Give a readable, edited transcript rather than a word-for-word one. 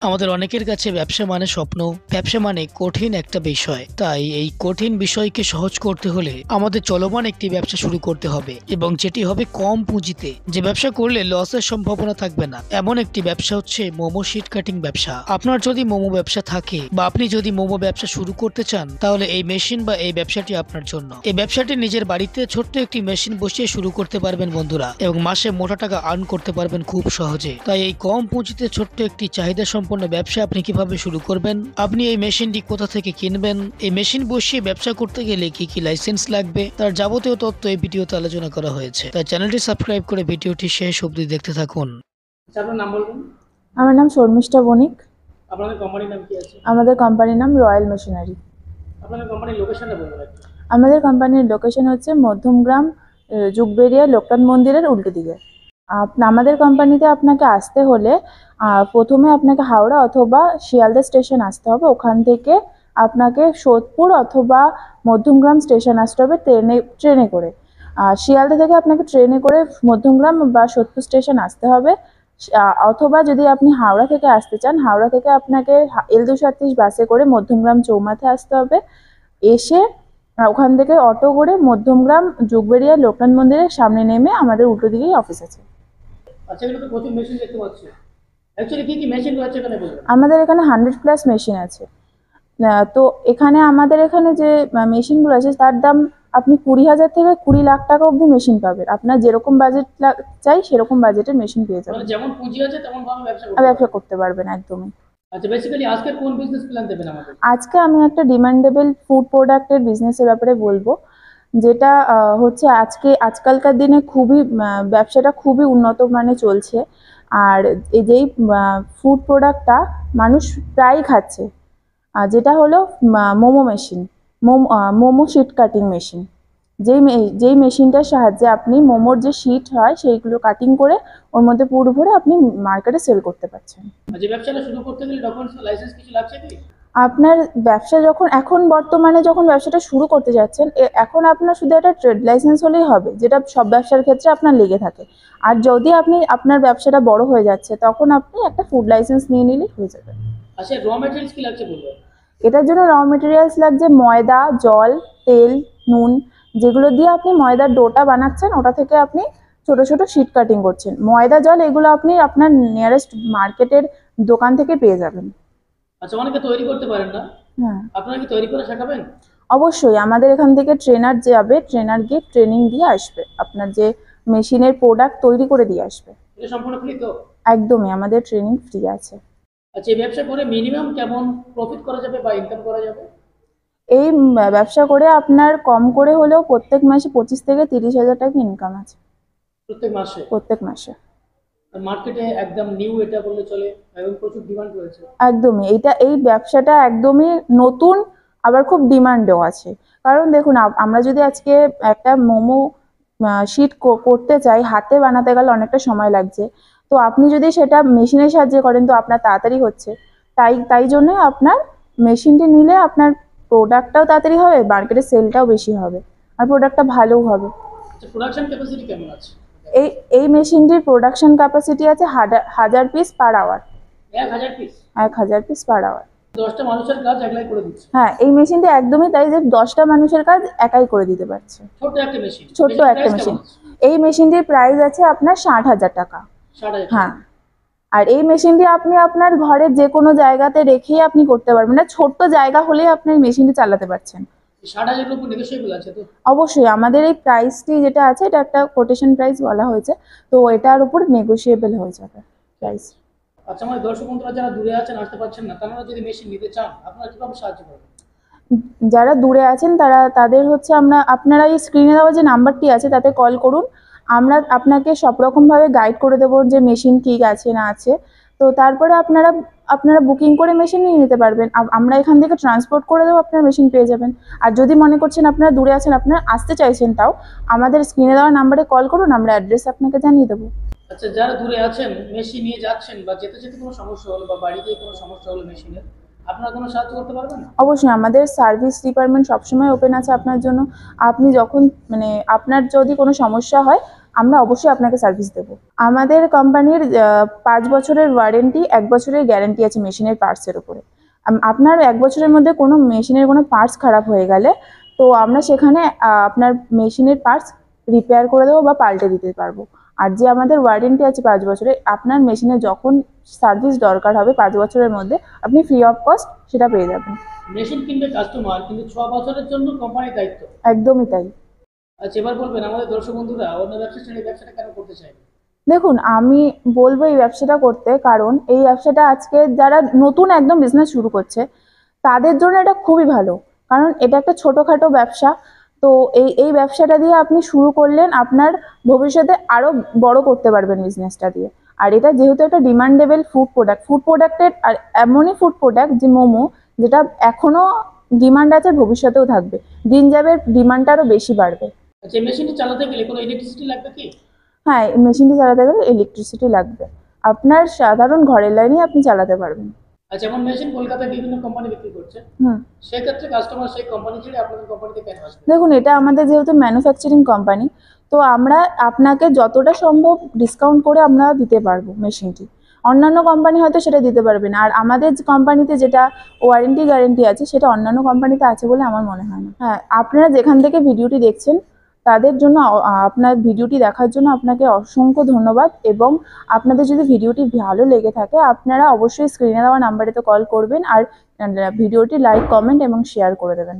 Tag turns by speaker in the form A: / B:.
A: আমাদের অনেকের কাছে ব্যবসা মানে স্বপ্ন, ব্যবসা মানে কঠিন একটা বিষয়। তাই এই কঠিন বিষয়কে সহজ করতে হলে আমাদের চলমান একটি ব্যবসা শুরু করতে হবে, এবং যেটি হবে কম পুঁজিতে, যে ব্যবসা করলে লসের সম্ভাবনা থাকবে না। এমন একটি ব্যবসা হচ্ছে মোমো শিট কাটিং ব্যবসা। আপনার যদি মোমো ব্যবসা থাকে বা আপনি যদি মোমো ব্যবসা শুরু করতে চান, তাহলে এই মেশিন বা এই ব্যবসাটি আপনার জন্য। এই ব্যবসাটি নিজের বাড়িতে ছোট্ট একটি মেশিন বসিয়ে শুরু করতে পারবেন বন্ধুরা, এবং মাসে মোটা টাকা আর্ন করতে পারবেন খুব সহজে। তাই এই কম পুঁজিতে ছোট্ট একটি চাহিদা সম্পন্ন ব্যবসা আপনি কিভাবে শুরু করবেন, আপনি এই মেশিনটি কোথা থেকে কিনবেন, এই মেশিন বসিয়ে ব্যবসা করতে গেলে কি কি লাইসেন্স লাগবে, তার যাবতীয় তথ্য এই ভিডিওতে আলোচনা করা হয়েছে। তাই চ্যানেলটি সাবস্ক্রাইব করে ভিডিওটি শেষ অবধি দেখতে থাকুন।
B: আপনার নাম বলবেন?
C: আমার নাম শর্মিষ্ঠা বণিক।
B: আপনাদের কোম্পানির নাম কি আছে?
C: আমাদের কোম্পানির নাম রয়্যাল মেশিনারি।
B: আপনাদের কোম্পানির লোকেশনটা বলবেন?
C: আমাদের কোম্পানির লোকেশন হচ্ছে মধ্যমগ্রাম যুগবেরিয়া লোকনাথ মন্দিরের উল্টো দিকে। আমাদের কোম্পানিতে আপনাকে আসতে হলে প্রথমে আপনাকে হাওড়া অথবা শিয়ালদা স্টেশন আসতে হবে। ওখান থেকে আপনাকে সোদপুর অথবা মধ্যমগ্রাম স্টেশন আসতে হবে ট্রেনে করে। শিয়ালদা থেকে আপনাকে ট্রেনে করে মধ্যমগ্রাম বা সোদপুর স্টেশন আসতে হবে। অথবা যদি আপনি হাওড়া থেকে আসতে চান, হাওড়া থেকে আপনাকে L238 বাসে করে মধ্যমগ্রাম চৌমাথায় আসতে হবে। এসে ওখান থেকে অটো করে মধ্যমগ্রাম যুগবেরিয়া লোকনাথ মন্দিরের সামনে নেমে আমাদের উল্টো দিকেই অফিস আছে।
B: আচ্ছা, এগুলো তো প্রচুর মেশিন দেখতে পাচ্ছি। অ্যাকচুয়ালি কি কি মেশিন রয়েছে এখানে বলবেন?
C: আমাদের এখানে 100+ মেশিন আছে। তো এখানে আমাদের এখানে যে মেশিনগুলো আছে তার দাম আপনি 20,000 থেকে 20 লাখ টাকা অবধি মেশিন পাবেন। আপনার যেরকম বাজেট চাই সেরকম বাজেটের মেশিন পেয়ে যাবেন।
B: মানে যেমন পুঁজি আছে তেমন ভাবে
C: ব্যবসা করতে পারবেন একদমই।
B: আচ্ছা, বেসিক্যালি আজকে কোন বিজনেস প্ল্যান দেবেন আমাদের?
C: আজকে আমি একটা ডিমান্ডেবল ফুড প্রোডাক্টের বিজনেসের ব্যাপারে বলবো, যেটা হচ্ছে আজকালকার দিনে খুবই ব্যবসাটা খুবই উন্নত মানে চলছে। আর এই যেই ফুড প্রোডাক্টটা মানুষ প্রায়ই খাচ্ছে, যেটা হলো momo machine, momo sheet cutting machine. যেই মেশিনটার সাহায্যে আপনি মোমোর যে শিট হয় সেইগুলো কাটিং করে ওর মধ্যে পুরো ভরে আপনি মার্কেটে সেল করতে পারছেন।
B: যে ব্যবসাটা শুরু করতে গেলে ডকুমেন্টস লাইসেন্স কিছু লাগছে কি?
C: আপনার ব্যবসা এখন বর্তমানে যখন ব্যবসাটা শুরু করতে যাচ্ছেন, এখন আপনার শুধু একটা ট্রেড লাইসেন্স হলেই হবে, যেটা সব ব্যবসার ক্ষেত্রে আপনার লেগে থাকে। আর যদি আপনার ব্যবসাটা বড় হয়ে যাচ্ছে, তখন আপনি একটা ফুড লাইসেন্স নিয়ে নিলেই হয়ে যাবে।
B: আচ্ছা, র ম্যাটেরিয়ালস কি লাগছে বলবেন?
C: এটার জন্য র মেটেরিয়ালস লাগছে ময়দা, জল, তেল, নুন। যেগুলো দিয়ে আপনি ময়দার ডোটা বানাচ্ছেন, ওটা থেকে আপনি ছোট ছোট শিট কাটিং করছেন। ময়দা, জল এগুলো আপনি আপনার নিয়ারেস্ট মার্কেটের দোকান থেকে পেয়ে যাবেন।
B: আচ্ছা, অনেকে তৈরি করতে পারেন না,
C: হ্যাঁ
B: আপনারা কি তৈরি করে শেখাবেন?
C: অবশ্যই, আমাদের এখান থেকে ট্রেনার যাবে, ট্রেনার গিয়ে ট্রেনিং দিয়ে আসবে, আপনার যে মেশিনের প্রোডাক্ট তৈরি করে দিয়ে আসবে।
B: এটা সম্পূর্ণ ফ্রি তো?
C: একদমই, আমাদের ট্রেনিং ফ্রি আছে।
B: আচ্ছা, এই ব্যবসা করে মিনিমাম কেমন প্রফিট করা যাবে বা ইনকাম করা যাবে?
C: এই ব্যবসা করে আপনার কম করে হলেও প্রত্যেক মাসে 25 থেকে 30,000 টাকা ইনকাম আছে
B: প্রত্যেক মাসে?
C: প্রত্যেক মাসে।
B: মার্কেটে একদম নিউ এটা বললে চলে, এবং প্রচুর ডিমান্ড রয়েছে।
C: একদমই, এই ব্যবসাটা একদমই নতুন, আবার খুব ডিমান্ডও আছে। কারণ দেখুন, আমরা যদি আজকে একটা মোমো শিট করতে চাই, হাতে বানাতে গেলে অনেকটা সময় লাগছে। তো আপনি যদি সেটা মেশিনের সাহায্যে করেন তো আপনার তাড়াতাড়ি হচ্ছে। তাই জন্য আপনার মেশিনটি নিলে আপনার প্রোডাক্টটাও তাড়াতাড়ি হবে, মার্কেটে সেলটাও বেশি হবে, আর প্রোডাক্টটা ভালোও হবে।
B: আচ্ছা, প্রোডাকশন ক্যাপাসিটি কেমন আছে?
C: এই মেশিনটির প্রোডাকশন ক্যাপাসিটি আছে 1000 piece per hour.
B: 1000 piece?
C: 1000 piece per hour.
B: 10টা মানুষের কাজ একলাই করে দিচ্ছে?
C: হ্যাঁ, এই মেশিনটা একদমই তাই, যে 10টা মানুষের কাজ একাই করে দিতে পারছে।
B: ছোট একটা মেশিন?
C: ছোট্ট একটা মেশিন। এই মেশিনটির প্রাইস আছে আপনার 60,000 টাকা।
B: 60,000?
C: হ্যাঁ, আর এই মেশিনটি আপনি আপনার ঘরের যে কোনো জায়গাতে রেখেই আপনি করতে পারবেন, না ছোট্ট জায়গা হলেই আপনি মেশিনটি চালাতে পারছেন।
B: 60,000 উপর নেগোশিয়েবল আছে তো?
C: অবশ্যই, আমাদের এই প্রাইসটি যেটা আছে এটা একটা কোটেশন প্রাইস বলা হয়েছে, তো এটার উপর নেগোশিয়েবল হয়ে যাবে প্রাইস।
B: আচ্ছা, আমার দর্শক বন্ধুরা যারা দূরে আছেন, আসতে পারছেন না, তারা যদি মেশিন নিতে চান আপনারা কিভাবে সাহায্য করবেন?
C: যারা দূরে আছেন তাদের হচ্ছে আপনারা এই স্ক্রিনে দেওয়া যে নাম্বারটি আছে তাতে কল করুন। আমরা আপনাকে সব রকমভাবে গাইড করে দেবো যে মেশিন ঠিক আছে না আছে। তো তারপরে আপনারা বুকিং করে মেশিন নিয়ে নিতে পারবেন। আমরা এখান থেকে ট্রান্সপোর্ট করে দেবো, আপনার মেশিন পেয়ে যাবেন। আর যদি মনে করছেন আপনারা দূরে আছেন, আপনারা আসতে চাইছেন, তাও আমাদের স্ক্রিনে দেওয়া নাম্বারে কল করুন, আমরা অ্যাড্রেস আপনাকে জানিয়ে দেবো।
B: আচ্ছা, যারা দূরে আছেন, মেশিন নিয়ে যাচ্ছেন বা যেতে যেতে কোনো সমস্যা হলো বা বাড়িতে কোনো সমস্যা হলো মেশিনের, আপনারা কোনো সাহায্য করতে পারবেন?
C: অবশ্যই, আমাদের সার্ভিস ডিপার্টমেন্ট সবসময় ওপেন আছে আপনার জন্য। আপনি যখন আপনার যদি কোনো সমস্যা হয়, আমরা অবশ্যই আপনাকে সার্ভিস দেবো। আমাদের কোম্পানির 5 বছরের ওয়ারেন্টি, 1 বছরের গ্যারেন্টি আছে মেশিনের পার্টসের উপরে। আপনার 1 বছরের মধ্যে কোনো মেশিনের কোনো পার্টস খারাপ হয়ে গেলে তো আমরা সেখানে আপনার মেশিনের পার্টস রিপেয়ার করে দেবো বা পাল্টে দিতে পারবো। আর যে আমাদের ওয়ারেন্টি আছে 5 বছরের, আপনার মেশিনে যখন সার্ভিস দরকার হবে 5 বছরের মধ্যে আপনি ফ্রি অফ কস্ট সেটা পেয়ে যাবেন।
B: মেশিন কিনবে কাস্টমার, কিন্তু 6 বছরের জন্য কোম্পানির দায়িত্ব।
C: একদমই তাই।
B: আচ্ছা, এবার বলবেন আমাদের দর্শক বন্ধুরা অন্য ব্যবসা ছেড়ে এই ব্যবসাটা কেন করতে চাইবে?
C: দেখুন, আমি বলবো এই ব্যবসাটা করতে, কারণ এই ব্যবসাটা আজকে যারা নতুন একদম বিজনেস শুরু করছে তাদের জন্য এটা খুবই ভালো। কারণ এটা একটা ছোটোখাটো ব্যবসা। তো এই ব্যবসাটা দিয়ে আপনি শুরু করলেন, আপনার ভবিষ্যতে আরও বড় করতে পারবেন বিজনেসটা দিয়ে। আর এটা যেহেতু একটা ডিমান্ডেবল ফুড প্রোডাক্টের আর এমনই ফুড প্রোডাক্ট যে মোমো, যেটা এখনও ডিমান্ড আছে, ভবিষ্যতেও থাকবে, দিন যাবে ডিমান্ডটা আরও বেশি বাড়বে।
B: আচ্ছা, এই মেশিনটি চালাতে গেলে কোনো ইলেকট্রিসিটি লাগবে কি?
C: হ্যাঁ, এই মেশিনটি চালাতে গেলে ইলেকট্রিসিটি লাগবে। আপনার সাধারণ ঘরের লাইনেই আপনি চালাতে পারবেন।
B: আচ্ছা, এমন মেশিন কলকাতায় বিভিন্ন কোম্পানি বিক্রি করছে, সেক্ষেত্রে কাস্টমার সেই কোম্পানি ছেড়ে আপনাদের কোম্পানিতে কেন আসবে?
C: দেখুন, এটা আমাদের যেহেতু ম্যানুফ্যাকচারিং কোম্পানি, তো আমরা আপনাকে যতটা সম্ভব ডিসকাউন্ট করে আমরা দিতে পারবো মেশিনটি। অন্যান্য কোম্পানি হয়তো সেটা দিতে পারবে না। আর আমাদের কোম্পানিতে যেটা ওয়ারেন্টি গ্যারেন্টি আছে সেটা অন্যান্য কোম্পানিতে আছে বলে আমার মনে হয় না। হ্যাঁ, আপনারা যেখান থেকে ভিডিওটি দেখছেন তাদের জন্য আপনার ভিডিওটি দেখার জন্য আপনাকে অসংখ্য ধন্যবাদ। এবং আপনাদের যদি ভিডিওটি ভালো লেগে থাকে আপনারা অবশ্যই স্ক্রিনে দেওয়া নাম্বারেতে কল করবেন আর ভিডিওটি লাইক, কমেন্ট এবং শেয়ার করে দেবেন।